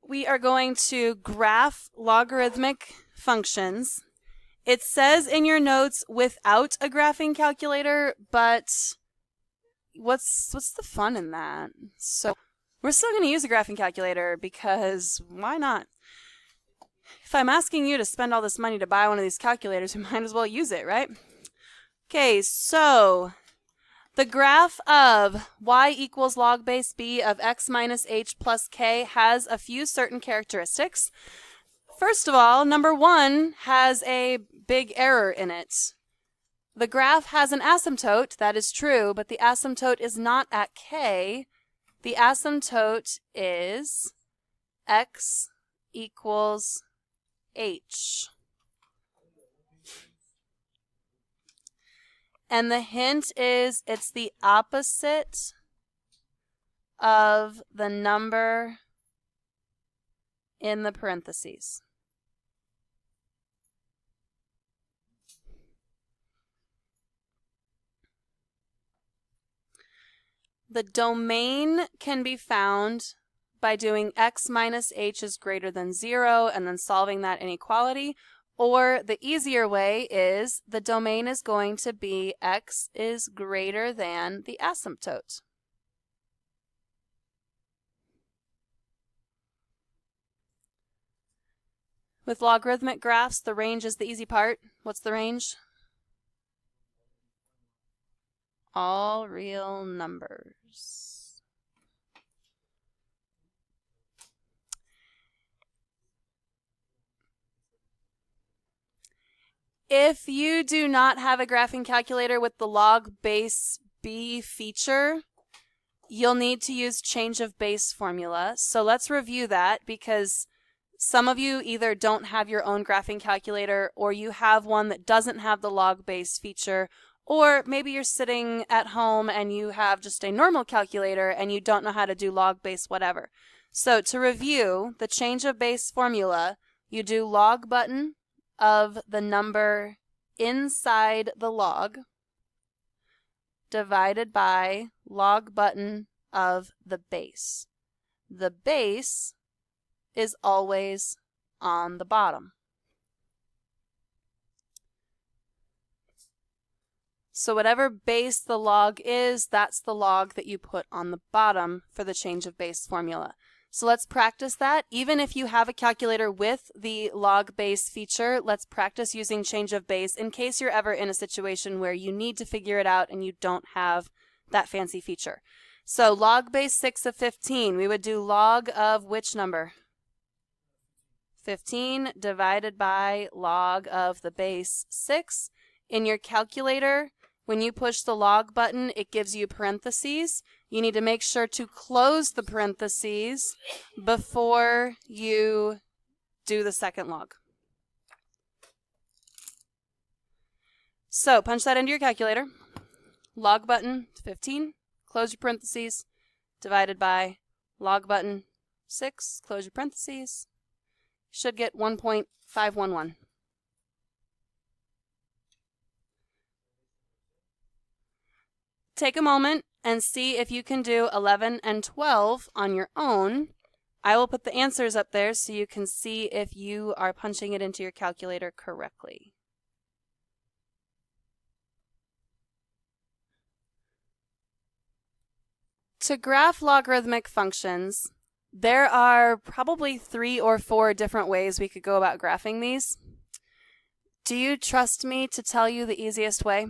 we are going to graph logarithmic functions. It says in your notes without a graphing calculator, but what's the fun in that? So we're still going to use a graphing calculator because why not? If I'm asking you to spend all this money to buy one of these calculators, we might as well use it, right? Okay, so the graph of y equals log base b of x minus h plus k has a few certain characteristics. First of all, number 1 has a big error in it. The graph has an asymptote, that is true, but the asymptote is not at k. The asymptote is x equals h. And the hint is it's the opposite of the number in the parentheses. The domain can be found by doing x minus h is greater than 0 and then solving that inequality. Or the easier way is the domain is going to be x is greater than the asymptote. With logarithmic graphs, the range is the easy part. What's the range? All real numbers. If you do not have a graphing calculator with the log base b feature, you'll need to use change of base formula. So let's review that because some of you either don't have your own graphing calculator or you have one that doesn't have the log base feature, or maybe you're sitting at home and you have just a normal calculator and you don't know how to do log base whatever. So to review the change of base formula, you do log button of the number inside the log divided by log button of the base. The base is always on the bottom. So whatever base the log is, that's the log that you put on the bottom for the change of base formula. So let's practice that. Even if you have a calculator with the log base feature, let's practice using change of base in case you're ever in a situation where you need to figure it out and you don't have that fancy feature. So log base 6 of 15, we would do log of which number? 15 divided by log of the base 6. In your calculator, when you push the log button, it gives you parentheses. You need to make sure to close the parentheses before you do the second log. So punch that into your calculator. Log button 15, close your parentheses, divided by log button 6, close your parentheses. Should get 1.511. Take a moment and see if you can do 11 and 12 on your own. I will put the answers up there so you can see if you are punching it into your calculator correctly. To graph logarithmic functions, there are probably 3 or 4 different ways we could go about graphing these. Do you trust me to tell you the easiest way?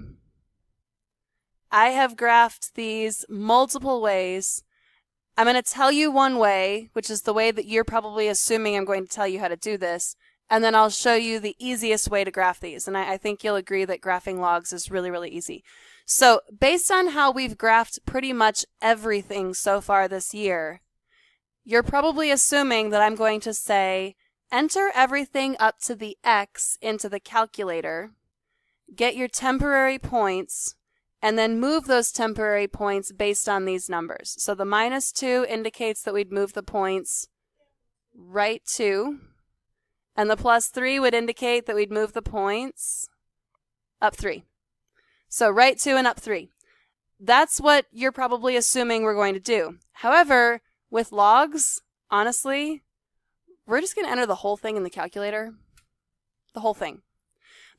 I have graphed these multiple ways. I'm going to tell you one way, which is the way that you're probably assuming I'm going to tell you how to do this, and then I'll show you the easiest way to graph these. And I think you'll agree that graphing logs is really, really easy. So based on how we've graphed pretty much everything so far this year, you're probably assuming that I'm going to say, enter everything up to the x into the calculator, get your temporary points, and then move those temporary points based on these numbers. So the -2 indicates that we'd move the points right 2, and the +3 would indicate that we'd move the points up 3. So right 2 and up 3. That's what you're probably assuming we're going to do. However, with logs, honestly, we're just going to enter the whole thing in the calculator. The whole thing.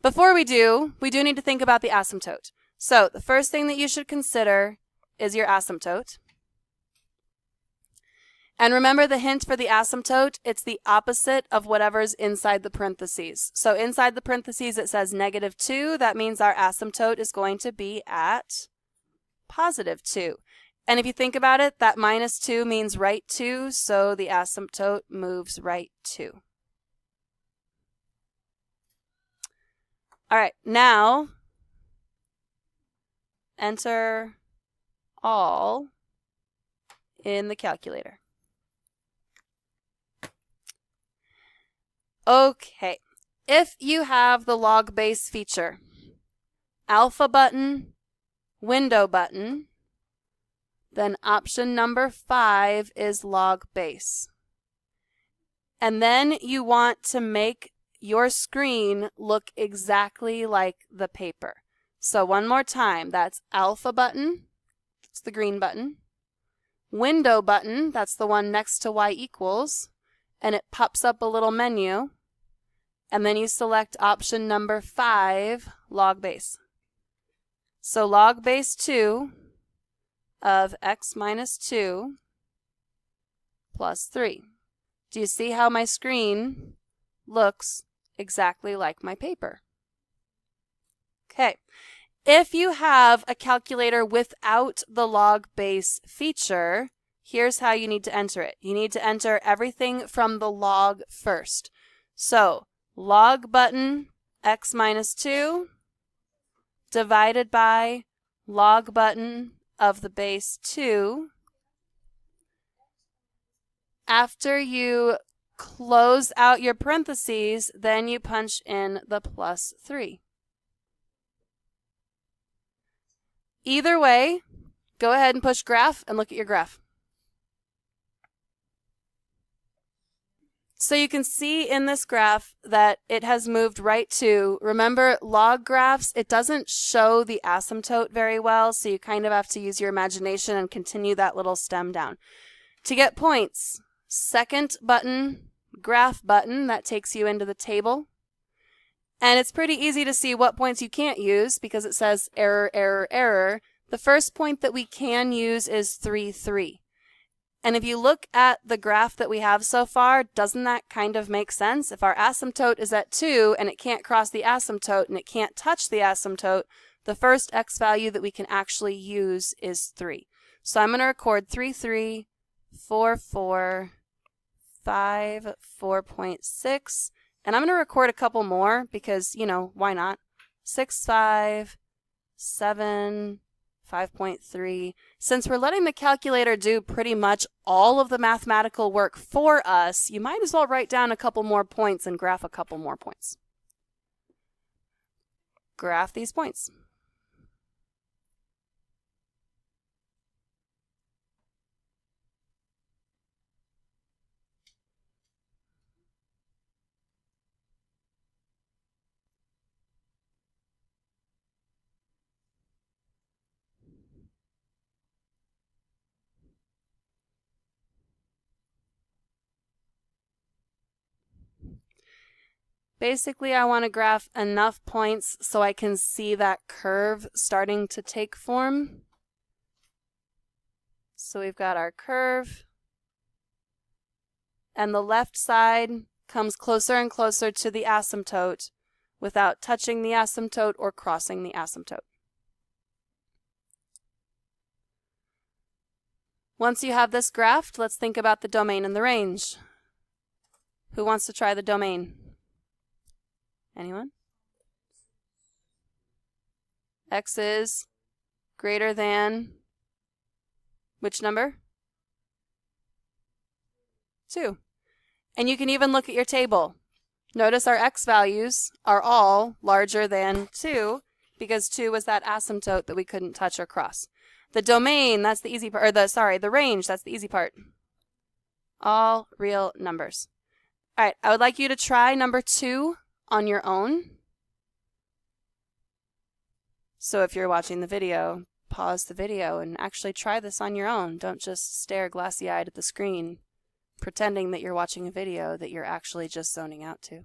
Before we do need to think about the asymptote. So the first thing that you should consider is your asymptote. And remember the hint for the asymptote, it's the opposite of whatever's inside the parentheses. So inside the parentheses it says -2, that means our asymptote is going to be at +2. And if you think about it, that -2 means right 2, so the asymptote moves right 2. All right, now enter all in the calculator. Okay, if you have the log base feature, alpha button, window button, then option number 5 is log base. And then you want to make your screen look exactly like the paper. So one more time, that's alpha button, it's the green button, window button, that's the one next to y equals, and it pops up a little menu, and then you select option number 5, log base. So log base 2 of x minus 2 plus 3. Do you see how my screen looks exactly like my paper? Okay. If you have a calculator without the log base feature, here's how you need to enter it. You need to enter everything from the log first. So log button x minus 2 divided by log button of the base 2. After you close out your parentheses, then you punch in the +3. Either way, go ahead and push graph and look at your graph. So you can see in this graph that it has moved right to, remember log graphs, it doesn't show the asymptote very well, so you kind of have to use your imagination and continue that little stem down. To get points, second button, graph button, that takes you into the table. And it's pretty easy to see what points you can't use because it says error, error, error. The first point that we can use is 3, 3. And if you look at the graph that we have so far, doesn't that kind of make sense? If our asymptote is at 2 and it can't cross the asymptote and it can't touch the asymptote, the first x value that we can actually use is 3. So I'm going to record 3, 3, 4, 4, 5, 4.6. And I'm going to record a couple more because, you know, why not? 6, 5, 7, 5.3. Since we're letting the calculator do pretty much all of the mathematical work for us, you might as well write down a couple more points and graph a couple more points. Graph these points. Basically, I want to graph enough points so I can see that curve starting to take form. So we've got our curve, and the left side comes closer and closer to the asymptote without touching the asymptote or crossing the asymptote. Once you have this graphed, let's think about the domain and the range. Who wants to try the domain? Anyone? X is greater than which number? 2. And you can even look at your table. Notice our x values are all larger than 2 because 2 was that asymptote that we couldn't touch or cross. The domain, that's the easy part, or the range, that's the easy part. All real numbers. All right, I would like you to try number 2 on your own. So if you're watching the video, pause the video and actually try this on your own. Don't just stare glassy-eyed at the screen. pretending that you're watching a video that you're actually just zoning out to.